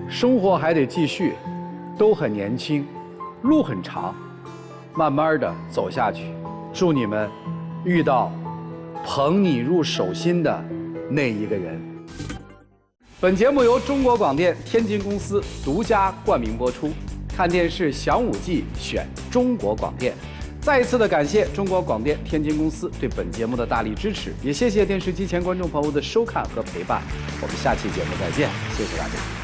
生活还得继续，都很年轻，路很长，慢慢的走下去。祝你们遇到捧你入手心的那一个人。本节目由中国广电天津公司独家冠名播出，看电视享五 G 选中国广电。再一次的感谢中国广电天津公司对本节目的大力支持，也谢谢电视机前观众朋友的收看和陪伴。我们下期节目再见，谢谢大家。